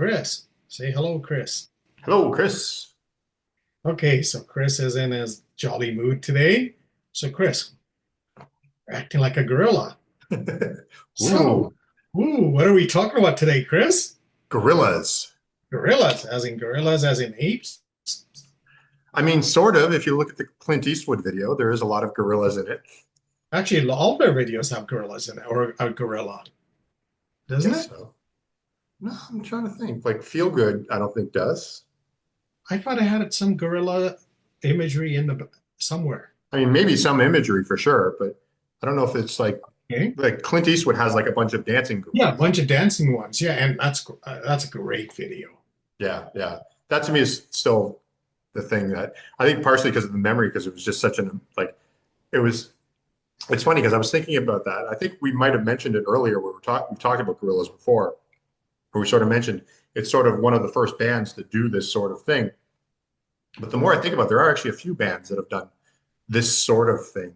Chris. Say hello, Chris. Hello, Chris. Okay, so Chris is in his jolly mood today. So, Chris, acting like a gorilla. So, Ooh, what are we talking about today, Chris? gorillas. Gorillas, as in apes. I mean, sort of. If you look at the Clint Eastwood video, there is a lot of gorillas in it. Actually, all their videos have gorillas in it, or a gorilla, I doesn't guess it? so. No, I'm trying to think. Like, Feel Good, I don't think does. I thought I had some gorilla imagery in the somewhere. I mean, maybe some imagery for sure, but I don't know if it's Okay. like Clint Eastwood has like a bunch of dancing Yeah, a gorillas. bunch of dancing ones. Yeah, and that's a great video. Yeah, yeah. That to me is still the thing that I think partially because of the memory, because it was just such an like it was. It's funny because I was thinking about that. I think we might have mentioned it earlier where we've talked about gorillas before, where we sort of mentioned it's sort of one of the first bands to do this sort of thing. But the more I think about it, there are actually a few bands that have done this sort of thing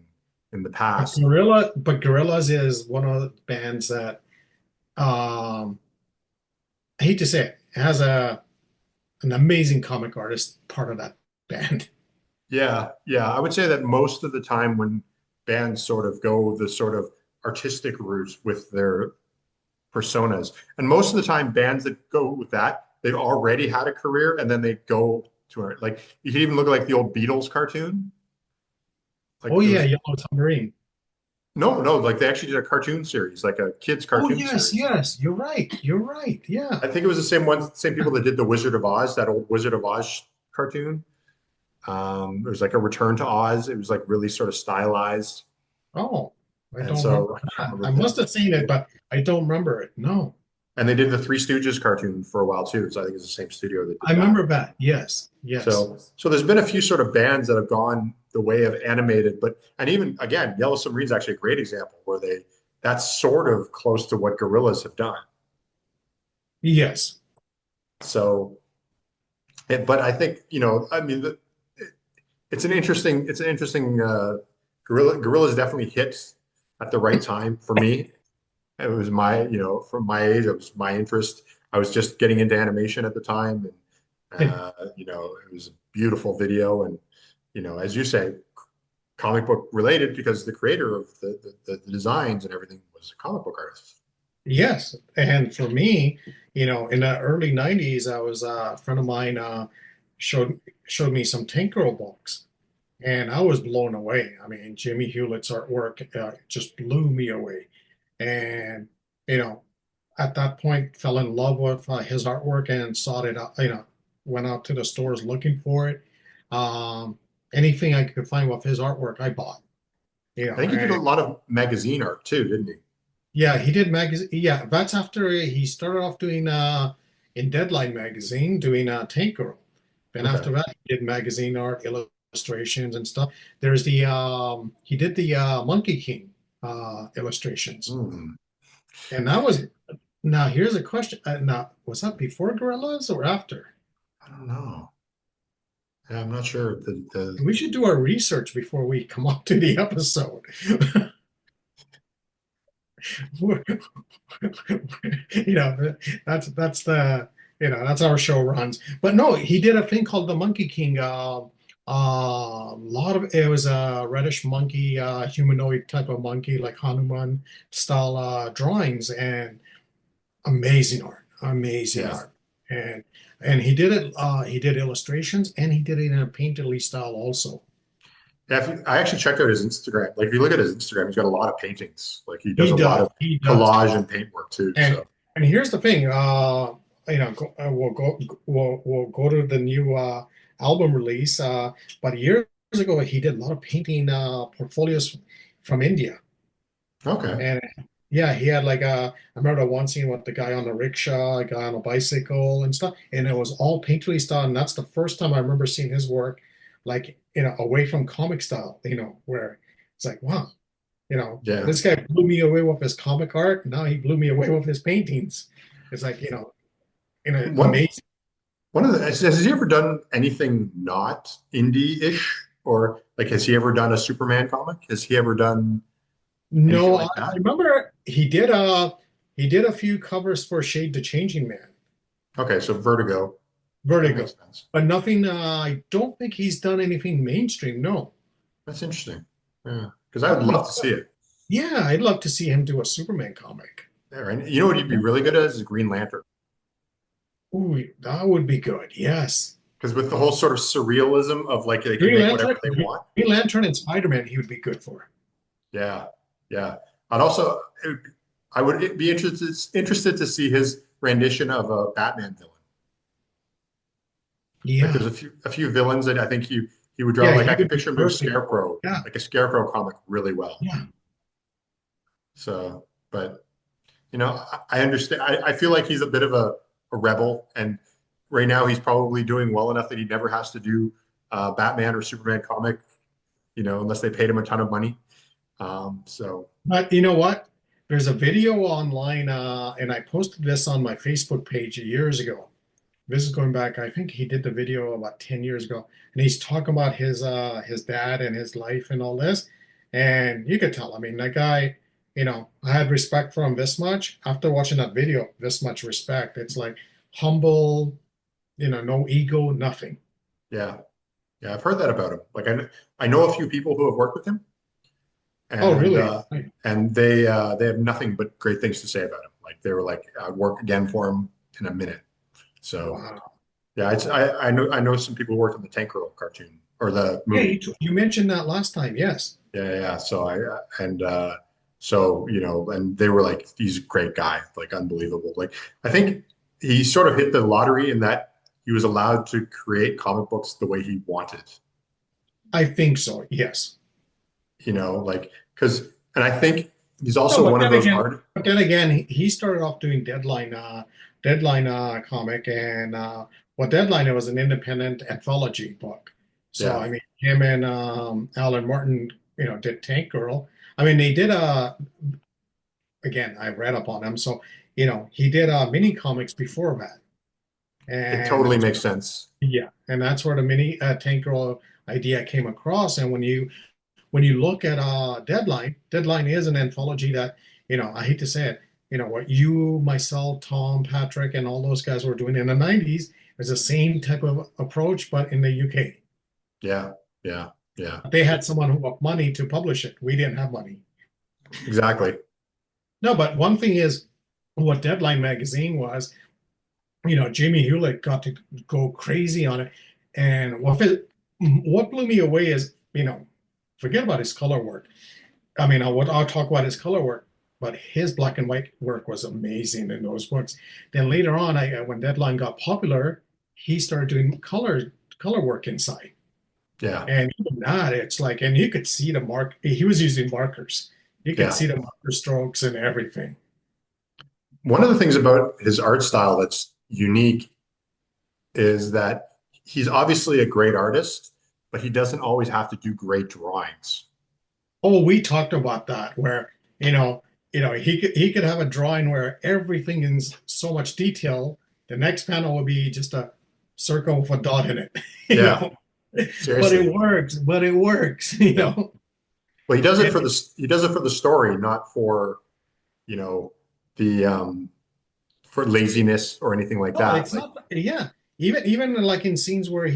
in the past. But Gorillaz is one of the bands that um I hate to say it has a an amazing comic artist part of that band. Yeah, yeah. I would say that most of the time when bands sort of go the sort of artistic route with their personas, and most of the time bands that go with that, they've already had a career and then they go to it. Like you can even look at like the old Beatles cartoon. Oh Like there yeah, was Yellow Submarine. no, like they actually did a cartoon series, like a kids Oh cartoon yes, series. yes, you're right. You're right. Yeah. I think it was the same people that did the Wizard of Oz, that old Wizard of Oz cartoon. It was like a Return to Oz. It was like really sort of stylized, Oh, I and don't remember so I can't that. remember I the must have seen it, but I don't remember it. No. and they did the Three Stooges cartoon for a while too. So I think it's the same studio that I did that. remember that. Yes. Yes. So there's been a few sort of bands that have gone the way of animated, but and even again, Yellow Submarine's actually a great example where they that's sort of close to what Gorillaz have done. Yes. So, but I think I mean, it's an interesting Gorillaz definitely hit at the right time for me. It was my, from my age, it was my interest. I was just getting into animation at the time, and it was a beautiful video, and as you say, comic book related because the creator of the designs and everything was a comic book artist. Yes. And for me, in the early 90s, I was a friend of mine showed me some Tank Girl books. And I was blown away. I mean, Jimmy Hewlett's artwork just blew me away. And, you know, at that point, fell in love with his artwork and sought it out, went out to the stores looking for it. Um, Anything I could find with his artwork, I bought, I think he did a and lot of magazine art too, didn't he? yeah, he did magazine. Yeah, that's after he started off doing in Deadline magazine, doing Tank Girl. Then Okay. after that, he did magazine art, illustrations, and stuff. There's the he did the Monkey King illustrations, Hmm. and that was now. Here's a question. Now, was that before Gorillas or after? I don't know. Yeah, I'm not sure. We should do our research before we come up to the episode. That's the that's our show runs. But no, he did a thing called the Monkey King. A lot of it was a reddish monkey, humanoid type of monkey, like Hanuman style drawings, and amazing Yeah. art. And he did it. He did illustrations, and he did it in a painterly style also. Yeah, I actually checked out his Instagram. Like, if you look at his Instagram, he's got a lot of paintings. Like, he does He a lot does. of He does. collage and paintwork too. And So, and here's the thing, we'll go to the new album release. But years ago, he did a lot of painting portfolios from India, okay. and yeah, he had like I remember one scene with the guy on the rickshaw, a guy on a bicycle and stuff, and it was all painterly style, and that's the first time I remember seeing his work, like away from comic style, where it's like wow, Yeah. this guy blew me away with his comic art. Now he blew me away with his paintings. It's like, One amazing. one of the has he ever done anything not indie-ish? Or like has he ever done a Superman comic? Has he ever done anything No, I, like I that? remember he did a few covers for Shade the Changing Man. Okay, so Vertigo. That makes Vertigo. sense. But nothing, I don't think he's done anything mainstream. No. That's interesting. Yeah, because I That would would be love to see good. it. Yeah, I'd love to see him do a Superman comic. Yeah, right. You know what he'd be really good at is Green Lantern. Ooh, that would be good. Yes. Because with the whole sort of surrealism of like they can Green make Lantern, whatever they want. Green Lantern and Spider-Man, he would be good for. Yeah, yeah. I'd also, I would be interested to see his rendition of a Batman villain. Like Yeah. there's a few villains that I think he would draw. Yeah, Like he I can would be picture him doing perfect for it. Scarecrow, Yeah. like a Scarecrow comic, really well. Yeah. So, but I understand. I feel like he's a bit of a rebel, and right now he's probably doing well enough that he never has to do Batman or Superman comic, unless they paid him a ton of money. So But you know what? There's a video online, and I posted this on my Facebook page years ago. This is going back, I think he did the video about 10 years ago, and he's talking about his dad and his life and all this. And you could tell, I mean, that guy, I had respect for him this much. After watching that video, this much respect. It's like humble, no ego, nothing. yeah, yeah, I've heard that about him. Like I know a few people who have worked with him, Oh, and really? uh, and they have nothing but great things to say about him. Like they were like, I'd work again for him in a minute. So Wow. yeah, I know some people who worked on the Tank Girl cartoon or the Yeah, movie. you mentioned that last time. Yes. Yeah, yeah. Yeah. So and they were like, he's a great guy, like unbelievable. Like I think he sort of hit the lottery in that he was allowed to create comic books the way he wanted. I think so. Yes. Like because, and I think he's No, also one of those art. but then again, he started off doing Deadline comic, and well, Deadline, it was an independent anthology book. So Yeah, I mean, him and Alan Martin, did Tank Girl. I mean, they did again, I read up on him, so he did mini comics before that, it and totally that's makes sense. yeah, and that's where the mini Tank Girl idea came across. And when you look at Deadline is an anthology that, I hate to say it, what you, myself, Tom, Patrick, and all those guys were doing in the 90s is the same type of approach, but in the UK. Yeah, yeah, yeah. They had someone who had money to publish it. We didn't have money. Exactly. No, but one thing is what Deadline magazine was, Jimmy Hewlett got to go crazy on it. And what blew me away is, forget about his color work. I mean, I'll talk about his color work, but his black and white work was amazing in those books. Then later on, when Deadline got popular, he started doing color work inside, Yeah, and even that, it's like, and you could see the mark. He was using markers. You could yeah. see the marker strokes and everything. One of the things about his art style that's unique is that he's obviously a great artist, but he doesn't always have to do great drawings. Oh, we talked about that where he could have a drawing where everything in so much detail. The next panel would be just a circle with a dot in it, you Yeah, know. But seriously. it works. But it works, Yeah. Well, And he does it for the story, not for, you know, the for laziness or anything like no, that. it's Like, not. Yeah, even like in scenes where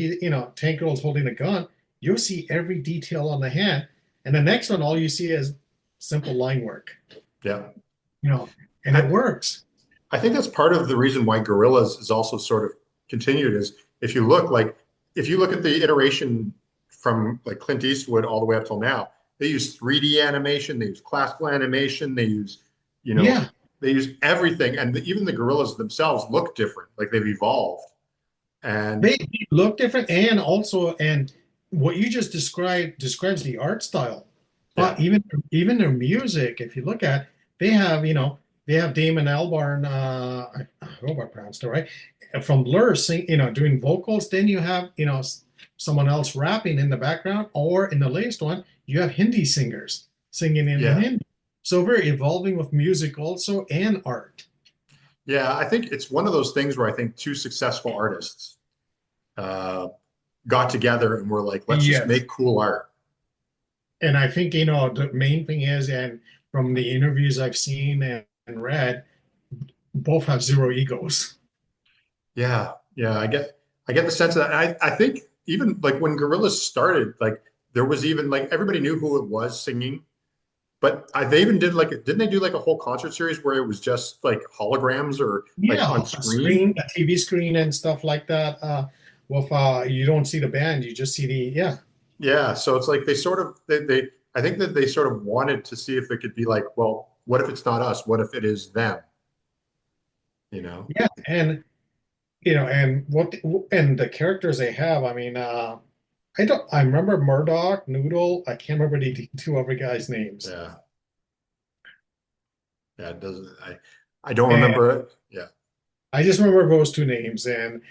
Tank Girl's holding a gun, you'll see every detail on the hand, and the next one, all you see is simple line work, yeah. you know, and it I, works. I think that's part of the reason why Gorillaz is also sort of continued is if you look at the iteration from like Clint Eastwood all the way up till now, they use 3D animation, they use classical animation, you know, Yeah, they use everything, and even the Gorillas themselves look different, like they've evolved. And they look different, and what you just describes the art style. But yeah, even their music, if you look at, they have they have Damon Albarn. I hope I pronounced it right. From Blur, doing vocals. Then you have someone else rapping in the background, or in the latest one, you have Hindi singers singing in yeah, Hindi. So we're evolving with music also and art. yeah. I think it's one of those things where I think two successful artists uh, got together and were like, let's just Yes. make cool art. And I think, the main thing is, and from the interviews I've seen and read, both have zero egos. Yeah, yeah, I get the sense of that. I think even like when Gorillaz started, like there was even like everybody knew who it was singing, but they even did like didn't they do like a whole concert series where it was just like holograms or like on Yeah, a screen? screen, a TV screen, and stuff like that. With you don't see the band, you just see the yeah, Yeah, so it's like they sort of they I think that they sort of wanted to see if it could be like, well, what if it's not us? What if it is them? You know? yeah, and and and the characters they have. I mean, I don't. I remember Murdoch, Noodle. I can't remember the two other guys' names. Yeah, yeah, it doesn't I don't And remember it. Yeah, I just remember those two names, and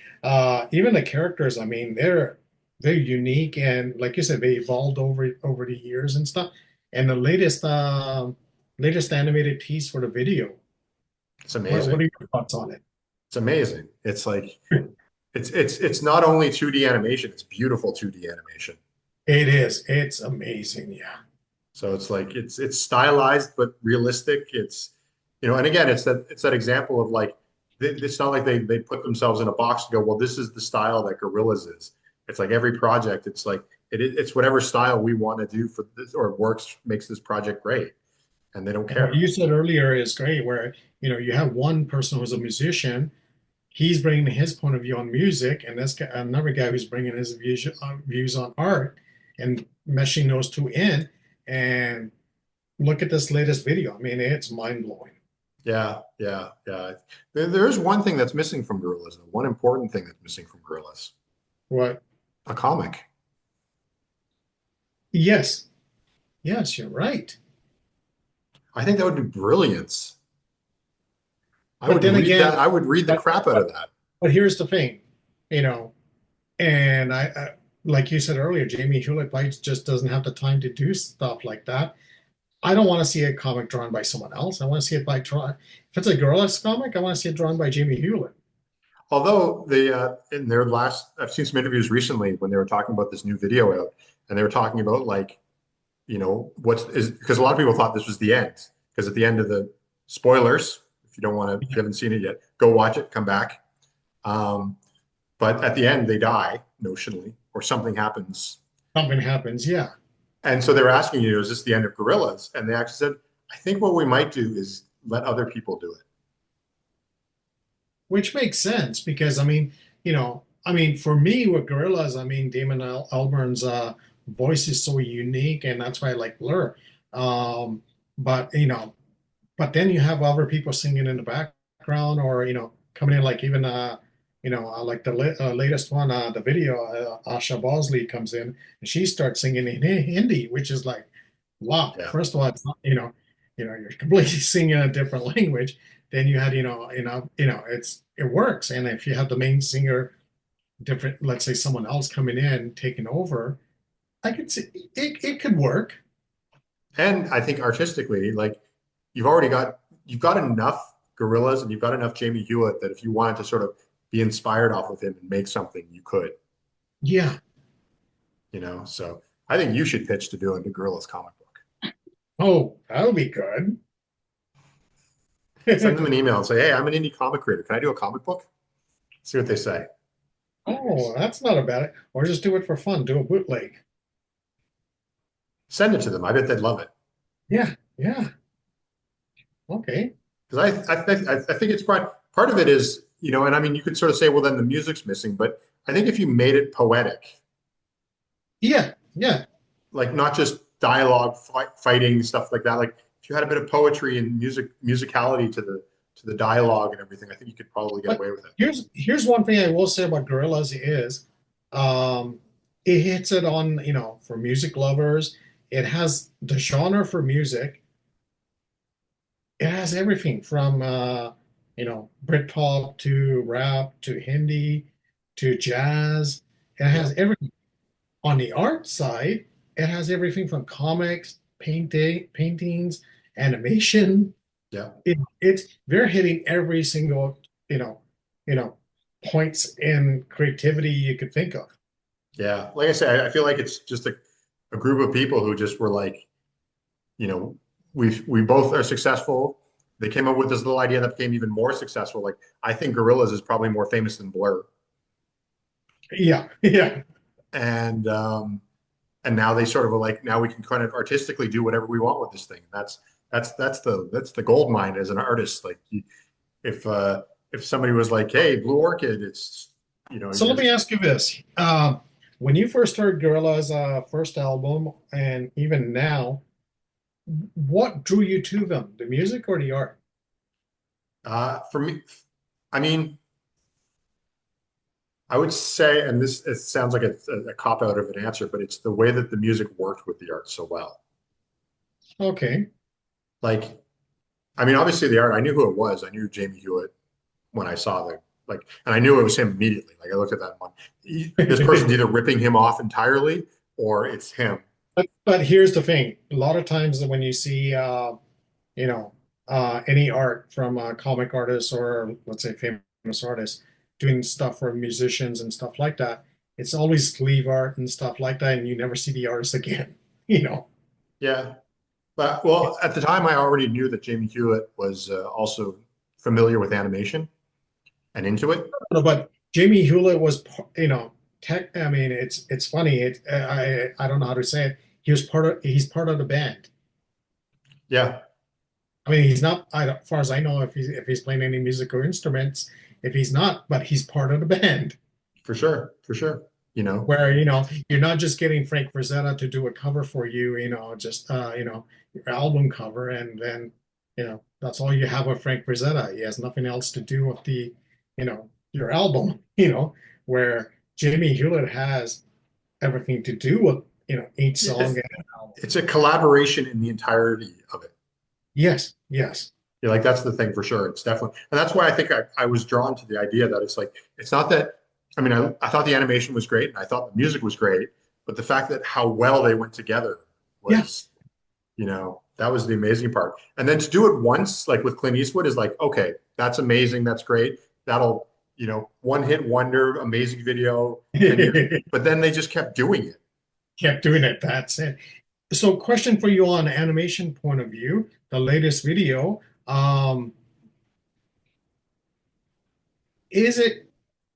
even the characters. I mean, they're unique, and like you said, they evolved over the years and stuff. And the latest animated piece for the video. it's What amazing. are your thoughts on it? It's amazing. It's like it's not only 2D animation, it's beautiful 2D animation. It is. It's amazing. Yeah. So it's like it's stylized but realistic. It's and again, it's that example of like it's not like they put themselves in a box to go, well, this is the style that Gorillaz is. It's like every project, it's like it's whatever style we want to do for this or works makes this project great, and they don't And what care. you said earlier is great, where you have one person who's a musician, he's bringing his point of view on music, and this guy, another guy who's bringing his views on art, and meshing those two in. And look at this latest video. I mean, it's mind blowing. Yeah, yeah, yeah. There is one thing that's missing from Gorillaz, one important thing that's missing from Gorillaz, What? a comic. Yes, yes, you're right. I think that would be brilliance. I But would then read again, that. I would read the but crap out but of that. but here's the thing, you know, and like you said earlier, Jamie Hewlett White just doesn't have the time to do stuff like that. I don't want to see a comic drawn by someone else. I want to see it by drawn. If it's a Gorillaz comic, I want to see it drawn by Jamie Hewlett. Although in their last, I've seen some interviews recently when they were talking about this new video out, and they were talking about like, what's is because a lot of people thought this was the end because at the end of the spoilers, if you don't want to, if you haven't seen it yet, go watch it, come back. Um, but at the end, they die notionally, or something happens, Something happens, yeah. and so they were asking you, is this the end of Gorillas? And they actually said, I think what we might do is let other people do it. Which makes sense because I mean, for me with Gorillaz, I mean, Damon Albarn's voice is so unique, and that's why I like Blur. Um, but but then you have other people singing in the background, or coming in, like even like the latest one, the video, Asha Bosley comes in and she starts singing in Hindi, which is like, wow. Yeah. First of all, it's not, you're completely singing a different language. Then you had, it works. And if you have the main singer, different, let's say someone else coming in taking over, I could see it could work. And I think artistically, like you've got enough gorillas and you've got enough Jamie Hewitt that if you wanted to sort of be inspired off of him and make something, you could, Yeah. So I think you should pitch to doing the Gorillas comic book. Oh, that would be good. Send them an email and say, hey, I'm an indie comic creator. Can I do a comic book? See what they say. Oh, that's not a bad. Or just do it for fun. Do a bootleg. Send it to them. I bet they'd love it. Yeah, yeah. Okay. Because I think it's part of it is, and I mean, you could sort of say, well, then the music's missing. But I think if you made it poetic, Yeah, yeah. like not just dialogue fighting stuff like that, like if you had a bit of poetry and musicality to the dialogue and everything, I think you could probably get But away with it. here's one thing I will say about Gorillaz is, um, it hits it on, for music lovers. It has the genre for music. It has everything from Britpop to rap to Hindi to jazz. It Yeah, has everything. On the art side, it has everything from comics, paintings, animation. yeah, It's they're hitting every single, you know, you know, points in creativity you could think of. yeah. Like I say, I feel like it's just a group of people who just were like, you know, we both are successful. they came up with this little idea that became even more successful. Like I think Gorillaz is probably more famous than Blur, Yeah, yeah. and and now they sort of are like now we can kind of artistically do whatever we want with this thing. That's the gold mine as an artist. Like if somebody was like, "Hey, Blue Orchid," it's So let you're me ask you this. When you first heard Gorillaz' first album, and even now, what drew you to them? The music or the art? for me. I mean, I would say, and this it sounds like a cop out of an answer, but it's the way that the music worked with the art so well. Okay. Like, I mean, obviously the art, I knew who it was. I knew Jamie Hewitt when I saw the and I knew it was him immediately. Like I looked at that and went, this person's either ripping him off entirely or it's him. But here's the thing. A lot of times when you see, you know, any art from comic artists or let's say famous artists doing stuff for musicians and stuff like that, it's always sleeve art and stuff like that, and you never see the artist again, you know. Yeah. But well, at the time, I already knew that Jamie Hewitt was also familiar with animation and into it. But Jamie Hewlett was, tech. I mean, it's funny. I don't know how to say it. He's part of the band. Yeah, I mean, he's not, as far as I know, if he's playing any musical instruments, if he's not, but he's part of the band. for sure, for sure. You know, Where, you're not just getting Frank Frazetta to do a cover for you, just your album cover, and then, that's all you have with Frank Frazetta. He has nothing else to do with your album, where Jamie Hewlett has everything to do with, each song it's and an album. it's a collaboration in the entirety of it. Yes, yes. Yeah, like that's the thing for sure. It's definitely, and that's why I think I was drawn to the idea that it's like it's not that. I mean, I thought the animation was great and I thought the music was great, but the fact that how well they went together Yeah. was, that was the amazing part. And then to do it once, like with Clint Eastwood, is like, okay, that's amazing, that's great. That'll, one hit wonder, amazing video, and you're. But then they just kept doing it. Kept doing it. That's it. So, question for you on animation point of view, the latest video, is it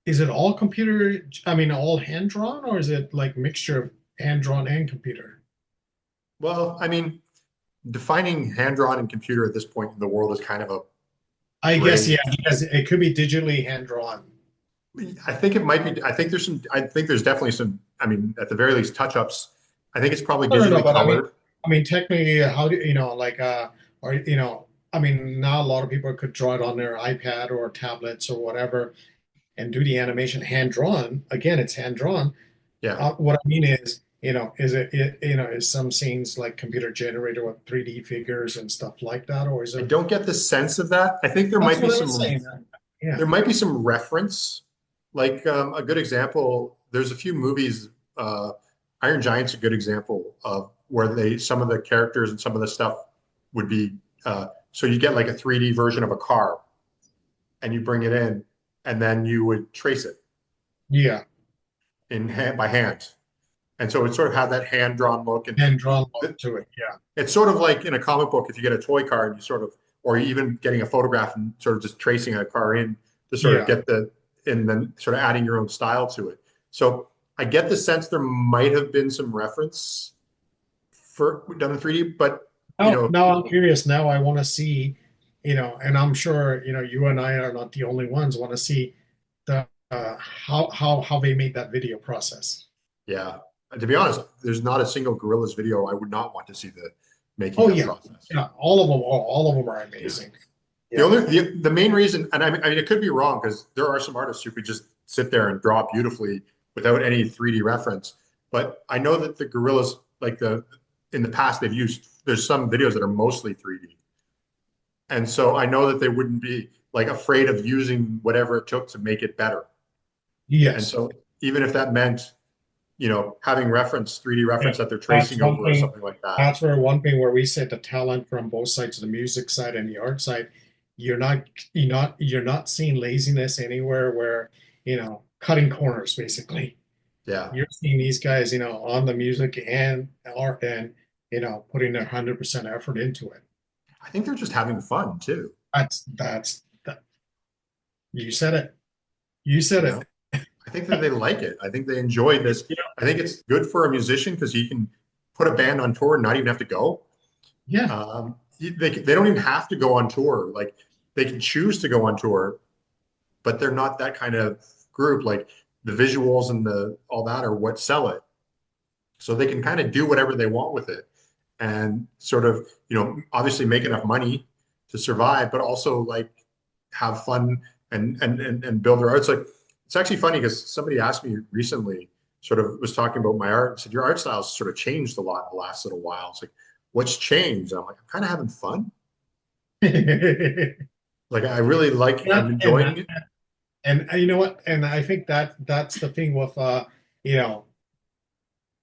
is it all computer, I mean all hand drawn, or is it like mixture of hand drawn and computer? Well, I mean, defining hand drawn and computer at this point in the world is kind of a I guess, gray. yeah, because it could be digitally hand drawn. I think it might be. I think there's some. I think there's definitely some. I mean, at the very least, touch ups. I think it's probably No, no, no, digitally but colored. I mean technically how do like or I mean now a lot of people could draw it on their iPad or tablets or whatever and do the animation hand drawn. Again, it's hand drawn. Yeah, What I mean is, is some scenes like computer generated with 3D figures and stuff like that, or is I it? don't get the sense of that. I think there That's might be what I was some. saying. Yeah. There might be some reference. Like a good example. There's a few movies. Iron Giant's a good example of where they some of the characters and some of the stuff would be. So you get like a 3D version of a car, and you bring it in, and then you would trace it Yeah. in hand, by hand. And so it sort of had that hand drawn look. And Hand drawn look to it. Yeah. it's sort of like in a comic book, if you get a toy car and you sort of, or even getting a photograph and sort of just tracing a car in to sort of Yeah. get and then sort of adding your own style to it. So I get the sense there might have been some reference for done in 3D, but Now I'm curious. Now I want to see, and I'm sure, you and I are not the only ones want to see the how they made that video process. yeah. And to be honest, there's not a single Gorillaz video I would not want to see the making Oh of yeah. process. Yeah. All of them are Yeah. amazing. The Yeah. only the main reason, and I mean, it could be wrong because there are some artists who could just sit there and draw beautifully without any 3D reference. But I know that the Gorillas, like in the past, they've used. There's some videos that are mostly 3D, and so I know that they wouldn't be like afraid of using whatever it took to make it better. And Yes. so even if that meant, having 3D Yeah. reference that they're That's tracing one over or thing. something like that. That's where one thing where we said the talent from both sides of the music side and the art side, you're not you're not seeing laziness anywhere where, cutting corners basically. Yeah. You're seeing these guys, on the music and art and, putting their 100% effort into it. I think they're just having fun too, That, you said it. You you said know? it. I think that they like it. I think they enjoy this. I think it's good for a musician because he can put a band on tour and not even have to go. Yeah, They don't even have to go on tour. Like they can choose to go on tour, but they're not that kind of group. Like the visuals and the all that are what sell it. So they can kind of do whatever they want with it and sort of, obviously make enough money to survive, but also like have fun and build their art. It's like it's actually funny because somebody asked me recently, sort of was talking about my art and said, your art style's sort of changed a lot in the last little while. It's like, what's changed? And I'm like, I'm kind of having fun. and Like I really like, I'm and enjoying it. you know what? And I think that's the thing with you know,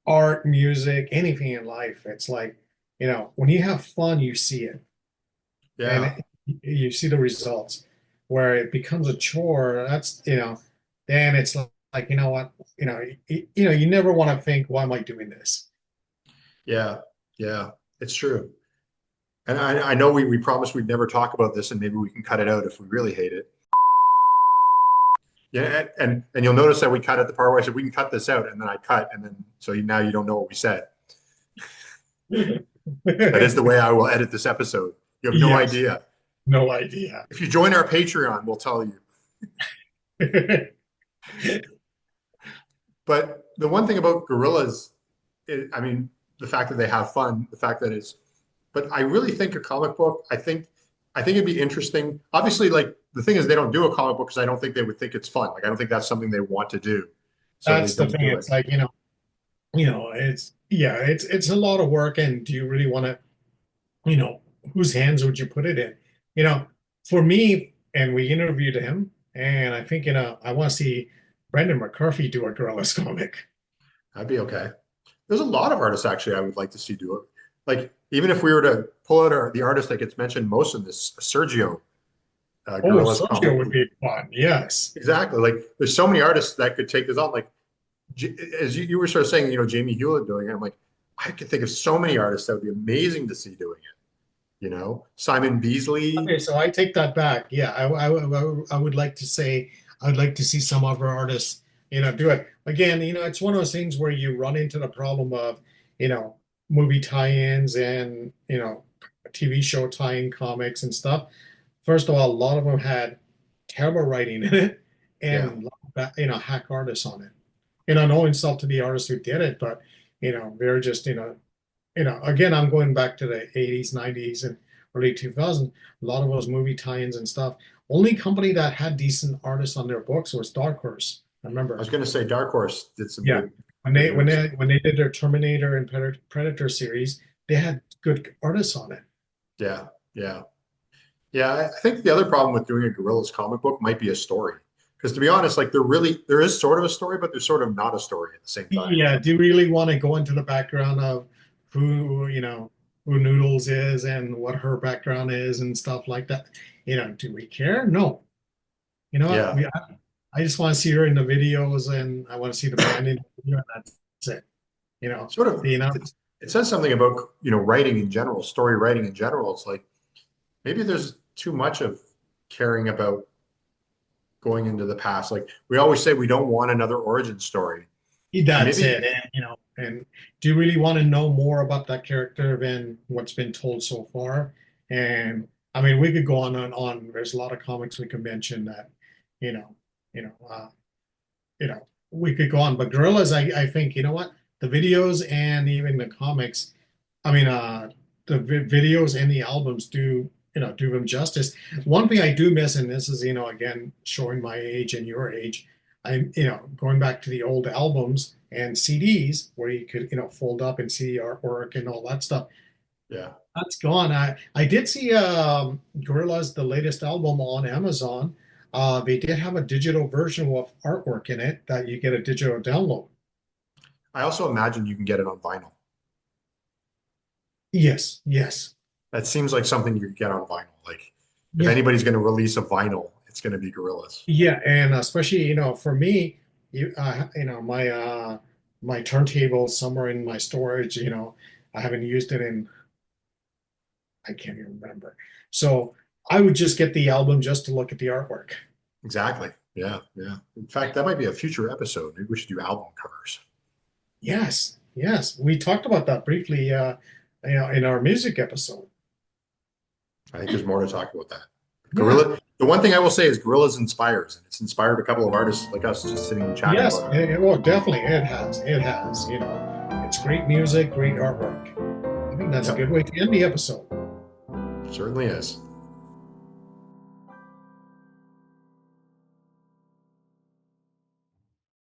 art, music, anything in life. It's like, when you have fun, you see it, and Yeah. you see the results. Where it becomes a chore, then it's like, you know what, you never want to think, why am I doing this? Yeah. Yeah. It's true. And I know we promised we'd never talk about this and maybe we can cut it out if we really hate it. Yeah, and you'll notice that we cut at the part where I said we can cut this out, and then I cut, and then so now you don't know what we said. That is the way I will edit this episode. You have no Yes, idea. no idea. If you join our Patreon, we'll tell you. But the one thing about Gorillas, I mean, the fact that they have fun, the fact that it's, but I really think a comic book, I think it'd be interesting. Obviously, like the thing is, they don't do a comic book because I don't think they would think it's fun. Like I don't think that's something they want to do, so they That's the don't thing. do it. It's like, it's yeah, it's a lot of work, and do you really want to, you know, whose hands would you put it in? You know, for me, and we interviewed him, and I think, I want to see Brendan McCarthy do a Gorillaz comic. I'd be okay. There's a lot of artists actually I would like to see do it. Like even if we were to pull out the artist that gets mentioned most in this, Sergio, Oh, Gorillaz Sergio comic. would be fun. Yes. Exactly. Like there's so many artists that could take this on. Like as you were sort of saying, Jamie Hewlett doing it. I'm like, I could think of so many artists that would be amazing to see doing it. Simon Beasley. Okay, so I take that back. Yeah, I would like to say, I would like to see some other artists, do it. Again, it's one of those things where you run into the problem of, you know, movie tie-ins and, TV show tie-in comics and stuff. First of all, a lot of them had terrible writing in it Yeah. and, hack artists on it. No insult to the artists who did it, but, they're just, again, I'm going back to the 80s, 90s, and early 2000s. A lot of those movie tie-ins and stuff. Only company that had decent artists on their books was Dark Horse. I I was remember. going to say Dark Horse did some Yeah. good When good they when movies. they when they did their Terminator and Predator series, they had good artists on it. Yeah. Yeah. Yeah, I think the other problem with doing a Gorillas comic book might be a story. Because to be honest, like there is sort of a story, but there's sort of not a story at the same time. Yeah, do you really want to go into the background of who Noodles is and what her background is and stuff like that? Do we care? No. You know what? Yeah. I just want to see her in the videos, and I want to see the band in the video, and that's it. You know, Sort of you know, it says something about, writing in general, story writing in general. It's like maybe there's too much of caring about going into the past. Like we always say we don't want another origin story. And that's maybe it. And do you really want to know more about that character than what's been told so far? And I mean, we could go on and on. There's a lot of comics we could mention that, you know, you know, uh, we could go on. But Gorillas, I think, you know what, the videos and even the comics, I mean, the videos and the albums do them justice. One thing I do miss, and this is, again, showing my age and your age, I'm, going back to the old albums and CDs where you could, fold up and see artwork and all that stuff. yeah. That's gone. I did see Gorillaz, the latest album on Amazon. They did have a digital version with artwork in it that you get a digital download. I also imagine you can get it on vinyl. Yes, yes. That seems like something you could get on vinyl. Like if Yeah. anybody's going to release a vinyl, it's going to be Gorillas. Yeah, and especially, for me, my turntable somewhere in my storage, I haven't used it in I can't even remember. So I would just get the album just to look at the artwork. Exactly. Yeah, yeah. In fact, that might be a future episode. Maybe we should do album covers. Yes, yes. We talked about that briefly, in our music episode. I think there's more to talk about that. Yeah. Gorilla. The one thing I will say is Gorillaz inspires, and it's inspired a couple of artists like us just sitting and chatting Yes. about it. Well, definitely, it has. It has. It's great music, great artwork. I think that's a Yep, good way to end the episode. certainly is.